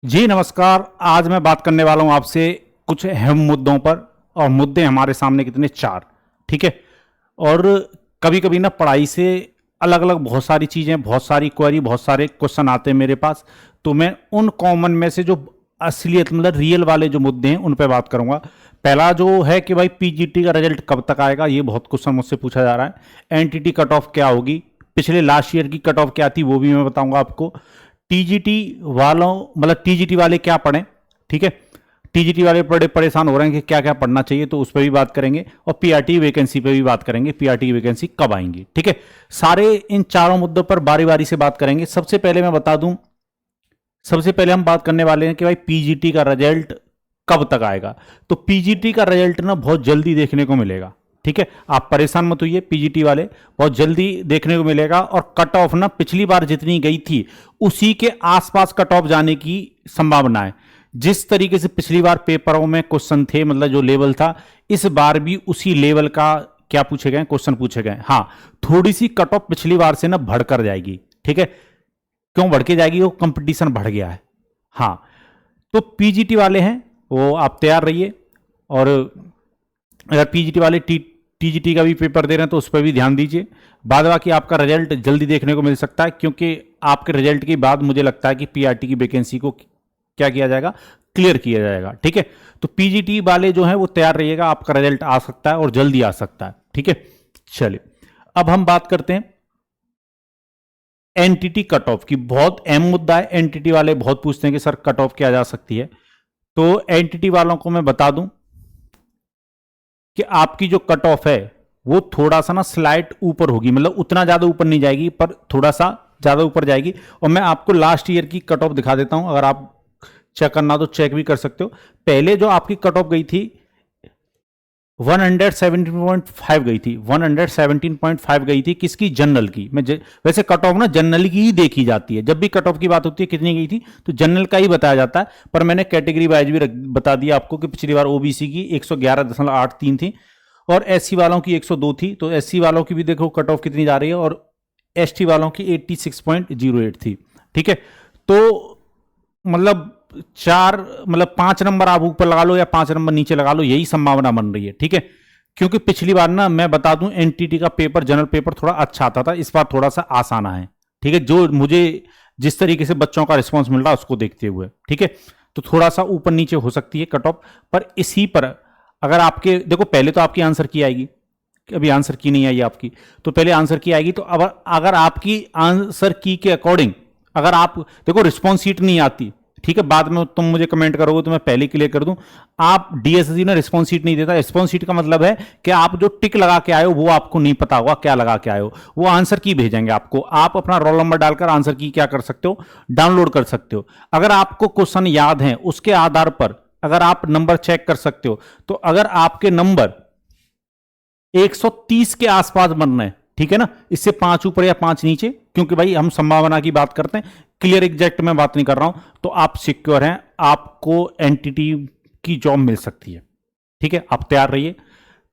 जी नमस्कार। आज मैं बात करने वाला हूं आपसे कुछ अहम मुद्दों पर। और मुद्दे हमारे सामने कितने चार। ठीक है। और कभी कभी ना पढ़ाई से अलग अलग बहुत सारी चीज़ें, बहुत सारी क्वेरी, बहुत सारे क्वेश्चन आते हैं मेरे पास। तो मैं उन कॉमन में से जो असलियत मतलब रियल वाले जो मुद्दे हैं उन पर बात करूंगा। पहला जो है कि भाई पीजीटी का रिजल्ट कब तक आएगा, ये बहुत क्वेश्चन मुझसे पूछा जा रहा है। एनटीटी कट ऑफ क्या होगी, पिछले लास्ट ईयर की कट ऑफ क्या थी वो भी मैं बताऊंगा आपको। टीजीटी वालों मतलब टीजीटी वाले क्या पढ़ें। ठीक है। टीजीटी वाले बड़े परेशान हो रहे हैं कि क्या क्या पढ़ना चाहिए, तो उस पर भी बात करेंगे। और पीआरटी वैकेंसी पे भी बात करेंगे, पीआरटी वैकेंसी कब आएंगी। ठीक है। सारे इन चारों मुद्दों पर बारी बारी से बात करेंगे। सबसे पहले मैं बता दूं, सबसे पहले हम बात करने वाले हैं कि भाई पीजीटी का रिजल्ट कब तक आएगा। तो पीजीटी का रिजल्ट ना बहुत जल्दी देखने को मिलेगा। ठीक है। आप परेशान मत होइए, पीजीटी वाले बहुत जल्दी देखने को मिलेगा। और कट ऑफ ना पिछली बार जितनी गई थी उसी के आसपास कट ऑफ जाने की संभावना है। जिस तरीके से पिछली बार पेपरों में क्वेश्चन थे, मतलब जो लेवल था, इस बार भी उसी लेवल का क्या पूछे गए, क्वेश्चन पूछे गए। हाँ, थोड़ी सी कट ऑफ पिछली बार से ना बढ़कर जाएगी। ठीक है। क्यों बढ़ के जाएगी, वो कंपटीशन बढ़ गया है। हाँ, तो पीजीटी वाले हैं वो आप तैयार रहिए। और अगर पीजीटी वाले टीजीटी का भी पेपर दे रहे हैं तो उस पर भी ध्यान दीजिए। बाद बाकी आपका रिजल्ट जल्दी देखने को मिल सकता है, क्योंकि आपके रिजल्ट के बाद मुझे लगता है कि पीआरटी की वैकेंसी को क्या किया जाएगा, क्लियर किया जाएगा। ठीक है। तो पीजीटी वाले जो हैं वो तैयार रहिएगा, आपका रिजल्ट आ सकता है और जल्दी आ सकता है। ठीक है। चलिए अब हम बात करते हैं एनटीटी कट ऑफ की। बहुत अहम मुद्दा है। एनटीटी वाले बहुत पूछते हैं कि सर कट ऑफ क्या जा सकती है। तो एनटीटी वालों को मैं बता दूं कि आपकी जो कट ऑफ है वो थोड़ा सा ना स्लाइड ऊपर होगी, मतलब उतना ज्यादा ऊपर नहीं जाएगी पर थोड़ा सा ज्यादा ऊपर जाएगी। और मैं आपको लास्ट ईयर की कट ऑफ दिखा देता हूं, अगर आप चेक करना तो चेक भी कर सकते हो। पहले जो आपकी कट ऑफ गई थी 117.5 गई थी, 117.5 गई थी किसकी, जनरल की। वैसे कट ऑफ ना जनरल की ही देखी जाती है, जब भी कट ऑफ की बात होती है कितनी गई थी तो जनरल का ही बताया जाता है। पर मैंने कैटेगरी वाइज भी बता दिया आपको कि पिछली बार ओबीसी की 111.83 थी और एससी वालों की 102 थी। तो एससी वालों की भी देखो कट ऑफ कितनी जा रही है, और एसटी वालों की 86.08 थी। ठीक है। तो मतलब 5 नंबर आप ऊपर लगा लो या 5 नंबर नीचे लगा लो, यही संभावना बन रही है। ठीक है। क्योंकि पिछली बार ना मैं बता दूं एनटीटी का पेपर, जनरल पेपर थोड़ा अच्छा आता था, इस बार थोड़ा सा आसान है। ठीक है। जो मुझे जिस तरीके से बच्चों का रिस्पॉन्स मिल रहा है उसको देखते हुए। ठीक है। तो थोड़ा सा ऊपर नीचे हो सकती है कट ऑफ, पर इसी पर अगर आपके देखो पहले तो आपकी आंसर की आएगी, अभी आंसर की नहीं आई आपकी, तो पहले आंसर की आएगी। तो अब अगर आपकी आंसर की के अकॉर्डिंग अगर आप देखो रिस्पॉन्स शीट नहीं आती, ठीक है, बाद में तुम मुझे कमेंट करोगे तो मैं पहले क्लियर कर दूं। आप डीएसएससी ने रिस्पॉन्स शीट नहीं देता। रिस्पॉन्स शीट का मतलब है कि आप जो टिक लगा के आए हो वो आपको नहीं पता होगा क्या लगा के आए हो, वो आंसर की भेजेंगे आपको। आप अपना रोल नंबर डालकर आंसर की क्या कर सकते हो, डाउनलोड कर सकते हो। अगर आपको क्वेश्चन याद है उसके आधार पर अगर आप नंबर चेक कर सकते हो। तो अगर आपके नंबर 130 के आसपास बन रहे हैं, ठीक है ना, इससे 5 ऊपर या 5 नीचे, क्योंकि भाई हम संभावना की बात करते हैं, क्लियर एग्जैक्ट में बात नहीं कर रहा हूं, तो आप सिक्योर हैं, आपको एनटीटी की जॉब मिल सकती है। ठीक है। आप तैयार रहिए।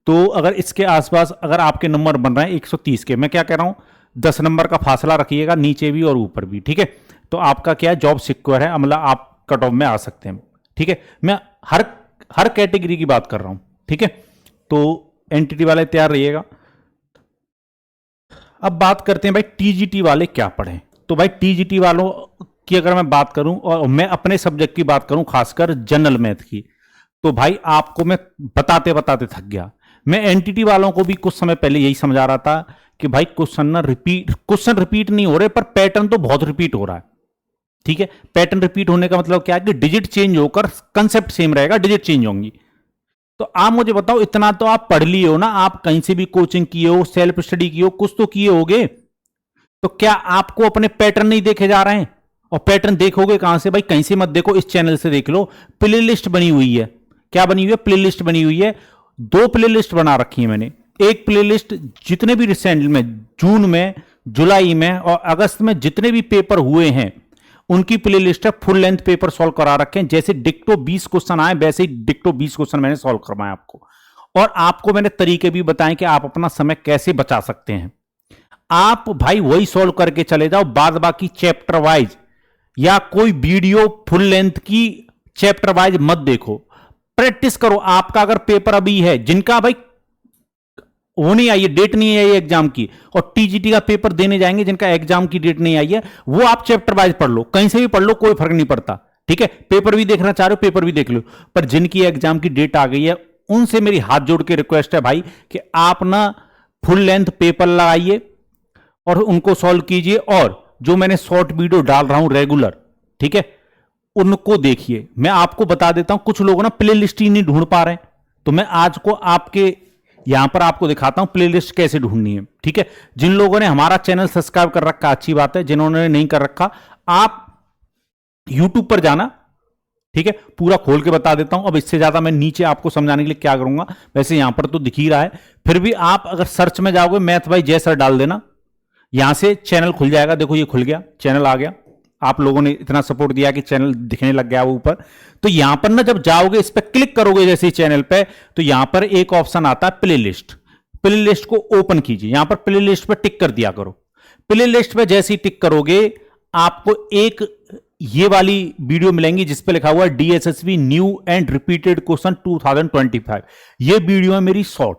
तो अगर इसके आसपास अगर आपके नंबर बन रहे हैं 130 के, मैं क्या कह रहा हूं 10 नंबर का फासला रखिएगा, नीचे भी और ऊपर भी। ठीक है। तो आपका क्या है, जॉब सिक्योर है, मतलब आप कट ऑफ में आ सकते हैं। ठीक है। मैं हर कैटेगरी की बात कर रहा हूं। ठीक है। तो एनटीटी वाले तैयार रहिएगा। अब बात करते हैं भाई टीजीटी वाले क्या पढ़ें। तो भाई टीजीटी वालों की अगर मैं बात करूं और मैं अपने सब्जेक्ट की बात करूं, खासकर जनरल मैथ की, तो भाई आपको मैं बताते बताते थक गया। मैं एनटीटी वालों को भी कुछ समय पहले यही समझा रहा था कि भाई क्वेश्चन रिपीट नहीं हो रहे, पर पैटर्न तो बहुत रिपीट हो रहा है। ठीक है। पैटर्न रिपीट होने का मतलब क्या है कि डिजिट चेंज होकर कंसेप्ट सेम रहेगा, डिजिट चेंज होंगी। तो आप मुझे बताओ, इतना तो आप पढ़ लिए हो ना, आप कहीं से भी कोचिंग किए हो, सेल्फ स्टडी किए हो, कुछ तो किए होगे, तो क्या आपको अपने पैटर्न नहीं देखे जा रहे हैं? और पैटर्न देखोगे कहां से भाई, कहीं से मत देखो, इस चैनल से देख लो। प्ले लिस्ट बनी हुई है। क्या बनी हुई है? प्ले लिस्ट बनी हुई है। 2 प्ले लिस्ट बना रखी है मैंने। एक प्ले लिस्ट जितने भी रिसेंट में, जून में, जुलाई में और अगस्त में जितने भी पेपर हुए हैं उनकी प्ले लिस्ट है। फुल लेंथ पेपर सॉल्व करा रखे हैं, जैसे डिक्टो 20 क्वेश्चन आए वैसे ही डिक्टो 20 क्वेश्चन मैंने सॉल्व करवाए आपको। और आपको मैंने तरीके भी बताएं कि आप अपना समय कैसे बचा सकते हैं। आप भाई वही सॉल्व करके चले जाओ, बाद बाकी चैप्टर वाइज या कोई वीडियो फुल लेंथ की चैप्टर वाइज मत देखो, प्रैक्टिस करो। आपका अगर पेपर अभी है, जिनका भाई वो नहीं आई है, डेट नहीं आई है एग्जाम की, और टीजीटी का पेपर देने जाएंगे जिनका एग्जाम की डेट नहीं आई है, वो आप चैप्टर वाइज पढ़ लो, कहीं से भी पढ़ लो, कोई फर्क नहीं पड़ता, ठीक है। पेपर भी देखना चाह रहे हो, पेपर भी देख लो। पर जिनकी एग्जाम की डेट आ गई है, उनसे मेरी हाथ जोड़ के रिक्वेस्ट है भाई कि आप ना फुल लेंथ पेपर लगाइए और उनको सॉल्व कीजिए, और जो मैंने शॉर्ट वीडियो डाल रहा हूं रेगुलर, ठीक है, उनको देखिए। मैं आपको बता देता हूं, कुछ लोग ना प्ले लिस्ट ही नहीं ढूंढ पा रहे हैं, तो मैं आज को आपके यहां पर आपको दिखाता हूं प्ले लिस्ट कैसे ढूंढनी है, ठीक है। जिन लोगों ने हमारा चैनल सब्सक्राइब कर रखा अच्छी बात है, जिन्होंने नहीं कर रखा, आप यूट्यूब पर जाना, ठीक है, पूरा खोल के बता देता हूं। अब इससे ज्यादा मैं नीचे आपको समझाने के लिए क्या करूंगा, वैसे यहां पर तो दिख ही रहा है, फिर भी आप अगर सर्च में जाओगे मैथ बाय जय सर डाल देना, यहां से चैनल खुल जाएगा। देखो ये खुल गया, चैनल आ गया। आप लोगों ने इतना सपोर्ट दिया कि चैनल दिखने लग गया वो ऊपर। तो यहां पर ना जब जाओगे, इस पर क्लिक करोगे जैसे ही चैनल पे, तो यहां पर एक ऑप्शन आता है प्ले लिस्ट। प्ले लिस्ट को ओपन कीजिए, यहां पर प्ले लिस्ट पर टिक कर दिया करो। प्ले लिस्ट पे जैसे ही टिक करोगे, आपको एक ये वाली वीडियो मिलेंगी जिस पे लिखा हुआ है DSSB new and repeated question 2025। ये वीडियो है मेरी शॉर्ट,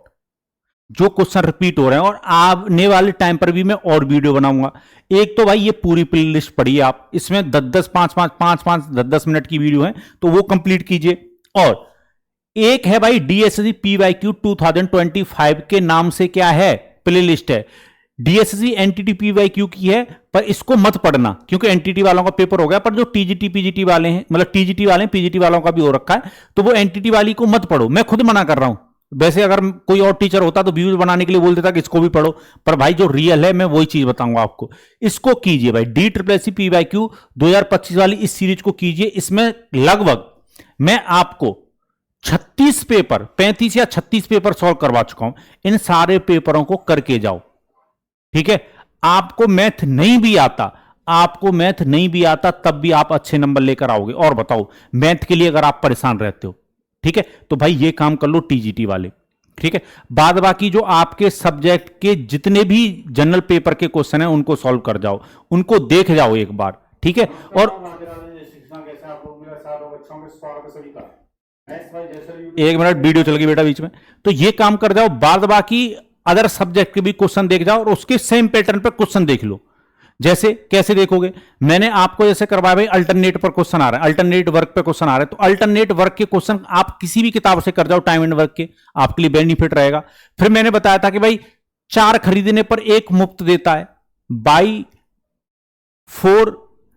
जो क्वेश्चन रिपीट हो रहे हैं, और आने वाले टाइम पर भी मैं और वीडियो बनाऊंगा। एक तो भाई ये पूरी प्लेलिस्ट पढ़िए आप, इसमें 10-10, 5-5, 10-10 मिनट की वीडियो है, तो वो कंप्लीट कीजिए। और एक है भाई डीएसएससी पीवाईक्यू 2025 के नाम से क्या है प्लेलिस्ट है, डीएसएससी एनटीटी पीवाईक्यू की है, पर इसको मत पढ़ना क्योंकि एनटीटी वालों का पेपर हो गया। पर जो टीजीटी पीजीटी वाले हैं, मतलब टीजीटी वाले हैं, पीजीटी वालों का भी हो रखा है, तो वो एनटीटी वाली को मत पढ़ो। मैं खुद मना कर रहा हूं, वैसे अगर कोई और टीचर होता तो व्यूज बनाने के लिए बोल देता कि इसको भी पढ़ो, पर भाई जो रियल है मैं वही चीज बताऊंगा आपको। इसको कीजिए भाई, D triple S C PYQ 2025 वाली इस सीरीज को कीजिए। इसमें लगभग मैं आपको 36 पेपर, 35 या 36 पेपर सॉल्व करवा चुका हूं। इन सारे पेपरों को करके जाओ, ठीक है। आपको मैथ नहीं भी आता, आपको मैथ नहीं भी आता, तब भी आप अच्छे नंबर लेकर आओगे। और बताओ, मैथ के लिए अगर आप परेशान रहते हो, ठीक है, तो भाई ये काम कर लो टीजीटी वाले, ठीक है। बाद बाकी जो आपके सब्जेक्ट के जितने भी जनरल पेपर के क्वेश्चन हैं उनको सॉल्व कर जाओ, उनको देख जाओ एक बार, ठीक है। और एक मिनट, वीडियो चल गई बेटा बीच में, तो ये काम कर जाओ। बाद बाकी अदर सब्जेक्ट के भी क्वेश्चन देख जाओ और उसके सेम पैटर्न पर क्वेश्चन देख लो। जैसे कैसे देखोगे, मैंने आपको जैसे करवाया भाई अल्टरनेट पर क्वेश्चन आ रहा है, अल्टरनेट वर्क पे क्वेश्चन आ रहा है, तो अल्टरनेट वर्क के क्वेश्चन आप किसी भी किताब से कर जाओ, टाइम एंड वर्क के, आपके लिए बेनिफिट रहेगा। फिर मैंने बताया था कि भाई 4 खरीदने पर 1 मुफ्त देता है, बाई 4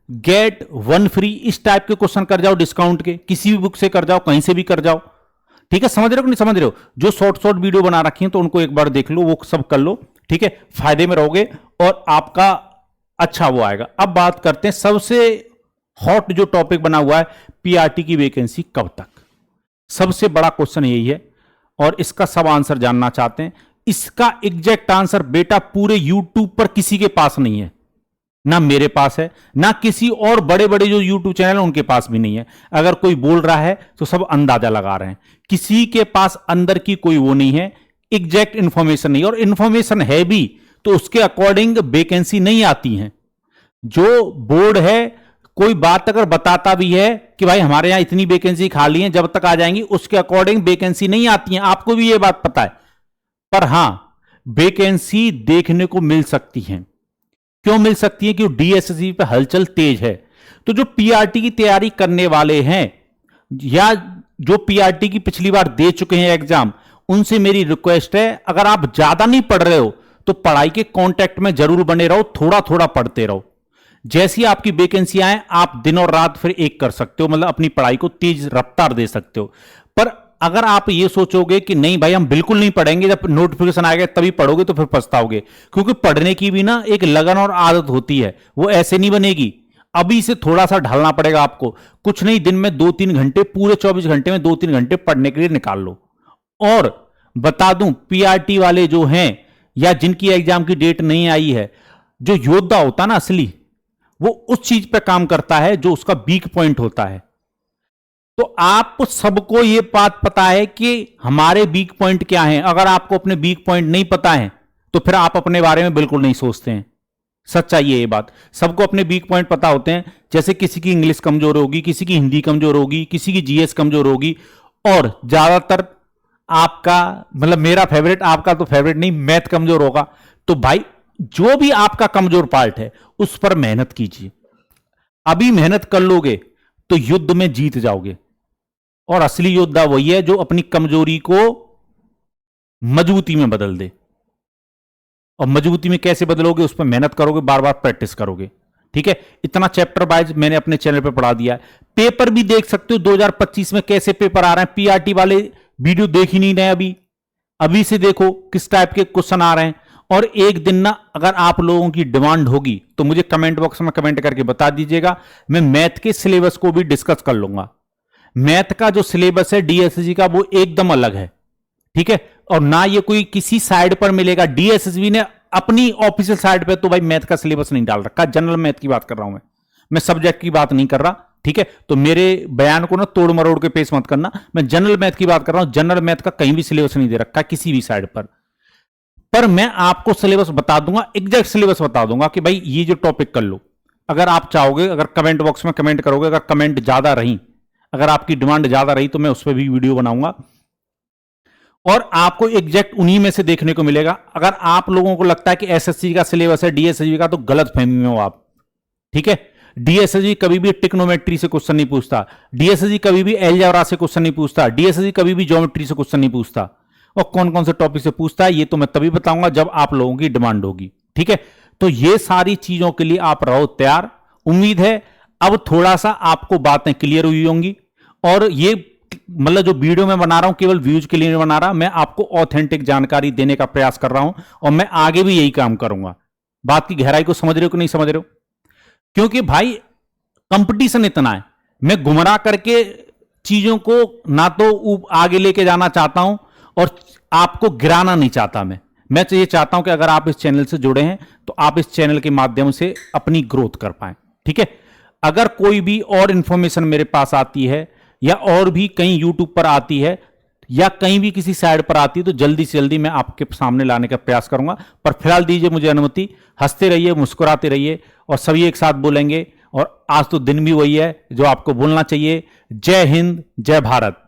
गेट 1 फ्री, इस टाइप के क्वेश्चन कर जाओ, डिस्काउंट के, किसी भी बुक से कर जाओ, कहीं से भी कर जाओ, ठीक है। समझ रहे हो कि नहीं समझ रहे हो? जो शॉर्ट शॉर्ट वीडियो बना रखी है तो उनको एक बार देख लो, वो सब कर लो, ठीक है। फायदे में रहोगे और आपका अच्छा वो आएगा। अब बात करते हैं सबसे हॉट जो टॉपिक बना हुआ है, पीआरटी की वैकेंसी कब तक। सबसे बड़ा क्वेश्चन यही है और इसका सब आंसर जानना चाहते हैं। इसका एग्जैक्ट आंसर बेटा पूरे यूट्यूब पर किसी के पास नहीं है, ना मेरे पास है, ना किसी और बड़े बड़े जो यूट्यूब चैनल उनके पास भी नहीं है। अगर कोई बोल रहा है तो सब अंदाजा लगा रहे हैं, किसी के पास अंदर की कोई वो नहीं है, एग्जैक्ट इंफॉर्मेशन नहीं। और इंफॉर्मेशन है भी तो उसके अकॉर्डिंग वैकेंसी नहीं आती है। जो बोर्ड है, कोई बात अगर बताता भी है कि भाई हमारे यहां इतनी वैकेंसी खाली है, जब तक आ जाएंगी उसके अकॉर्डिंग वैकेंसी नहीं आती है, आपको भी ये बात पता है। पर हां, वैकेंसी देखने को मिल सकती है। क्यों मिल सकती है? क्योंकि डीएसएससी पे हलचल तेज है। तो जो पीआरटी की तैयारी करने वाले हैं या जो पीआरटी की पिछली बार दे चुके हैं एग्जाम, उनसे मेरी रिक्वेस्ट है, अगर आप ज्यादा नहीं पढ़ रहे हो तो पढ़ाई के कांटेक्ट में जरूर बने रहो, थोड़ा थोड़ा पढ़ते रहो। जैसी आपकी वैकेंसी आए आप दिन और रात फिर एक कर सकते हो, मतलब अपनी पढ़ाई को तेज रफ्तार दे सकते हो। पर अगर आप ये सोचोगे कि नहीं भाई हम बिल्कुल नहीं पढ़ेंगे, जब नोटिफिकेशन आएगा तभी पढ़ोगे, तो फिर पछताओगे। क्योंकि पढ़ने की भी ना एक लगन और आदत होती है, वो ऐसे नहीं बनेगी। अभी से थोड़ा सा ढलना पड़ेगा आपको। कुछ नहीं, दिन में 2-3 घंटे, पूरे 24 घंटे में 2-3 घंटे पढ़ने के लिए निकाल लो। और बता दूं, पीआरटी वाले जो हैं या जिनकी एग्जाम की डेट नहीं आई है, जो योद्धा होता ना असली, वो उस चीज पे काम करता है जो उसका वीक पॉइंट होता है। तो आप सबको ये बात पता है कि हमारे वीक पॉइंट क्या हैं। अगर आपको अपने वीक पॉइंट नहीं पता है तो फिर आप अपने बारे में बिल्कुल नहीं सोचते हैं। सच्चाई है ये बात। सबको अपने वीक पॉइंट पता होते हैं, जैसे किसी की इंग्लिश कमजोर होगी, किसी की हिंदी कमजोर होगी, किसी की जीएस कमजोर होगी, और ज्यादातर आपका मतलब मेरा फेवरेट, आपका तो फेवरेट नहीं, मैथ कमजोर होगा। तो भाई जो भी आपका कमजोर पार्ट है उस पर मेहनत कीजिए। अभी मेहनत कर लोगे तो युद्ध में जीत जाओगे। और असली योद्धा वही है जो अपनी कमजोरी को मजबूती में बदल दे। और मजबूती में कैसे बदलोगे, उस पर मेहनत करोगे, बार बार प्रैक्टिस करोगे। ठीक है, इतना चैप्टर वाइज मैंने अपने चैनल पे पढ़ा दिया है। पेपर भी देख सकते हो 2025 में कैसे पेपर आ रहे हैं। पीआरटी वाले वीडियो देख ही नहीं रहे अभी, अभी से देखो किस टाइप के क्वेश्चन आ रहे हैं। और एक दिन ना अगर आप लोगों की डिमांड होगी तो मुझे कमेंट बॉक्स में कमेंट करके बता दीजिएगा, मैं मैथ के सिलेबस को भी डिस्कस कर लूंगा। मैथ का जो सिलेबस है डीएसएसबी का वो एकदम अलग है। ठीक है, और ना ये कोई किसी साइड पर मिलेगा। डीएसएसबी ने अपनी ऑफिशियल साइड पे तो भाई मैथ का सिलेबस नहीं डाल रखा। जनरल मैथ की बात कर रहा हूं मैं सब्जेक्ट की बात नहीं कर रहा। ठीक है, तो मेरे बयान को ना तोड़ मरोड़ के पेश मत करना। मैं जनरल मैथ की बात कर रहा हूं। जनरल मैथ का कहीं भी सिलेबस नहीं दे रखा किसी भी साइड पर मैं आपको सिलेबस बता दूंगा, एग्जैक्ट सिलेबस बता दूंगा कि भाई ये जो टॉपिक कर लो। अगर आप चाहोगे, अगर कमेंट बॉक्स में कमेंट करोगे, अगर कमेंट ज्यादा रही, अगर आपकी डिमांड ज्यादा रही तो मैं उस पर भी वीडियो बनाऊंगा और आपको एग्जैक्ट उन्हीं में से देखने को मिलेगा। अगर आप लोगों को लगता है कि एसएससी का सिलेबस है डीएसएसबी का, तो गलत फहमी में हो आप। ठीक है, डीएसएसबी कभी भी ट्रिग्नोमेट्री से क्वेश्चन नहीं पूछता, डीएसएसबी कभी भी अलजेब्रा से क्वेश्चन नहीं पूछता, डीएसएसबी कभी भी ज्योमेट्री से क्वेश्चन नहीं पूछता। और कौन कौन से टॉपिक से पूछता है ये तो मैं तभी बताऊंगा जब आप लोगों की डिमांड होगी। ठीक है, तो ये सारी चीजों के लिए आप रहो तैयार। उम्मीद है अब थोड़ा सा आपको बातें क्लियर हुई होंगी। और ये मतलब जो वीडियो मैं बना रहा हूं केवल व्यूज के लिए नहीं बना रहा, मैं आपको ऑथेंटिक जानकारी देने का प्रयास कर रहा हूं और मैं आगे भी यही काम करूंगा। बात की गहराई को समझ रहे हो कि नहीं समझ रहे हो? क्योंकि भाई कंपटीशन इतना है, मैं गुमराह करके चीजों को ना तो आगे लेके जाना चाहता हूं और आपको गिराना नहीं चाहता। मैं तो ये चाहता हूं कि अगर आप इस चैनल से जुड़े हैं तो आप इस चैनल के माध्यम से अपनी ग्रोथ कर पाए। ठीक है, अगर कोई भी और इंफॉर्मेशन मेरे पास आती है या और भी कहीं यूट्यूब पर आती है या कहीं भी किसी साइड पर आती है तो जल्दी से जल्दी मैं आपके सामने लाने का प्रयास करूंगा। पर फिलहाल दीजिए मुझे अनुमति। हंसते रहिए, मुस्कुराते रहिए और सभी एक साथ बोलेंगे। और आज तो दिन भी वही है जो आपको बोलना चाहिए। जय हिंद, जय भारत।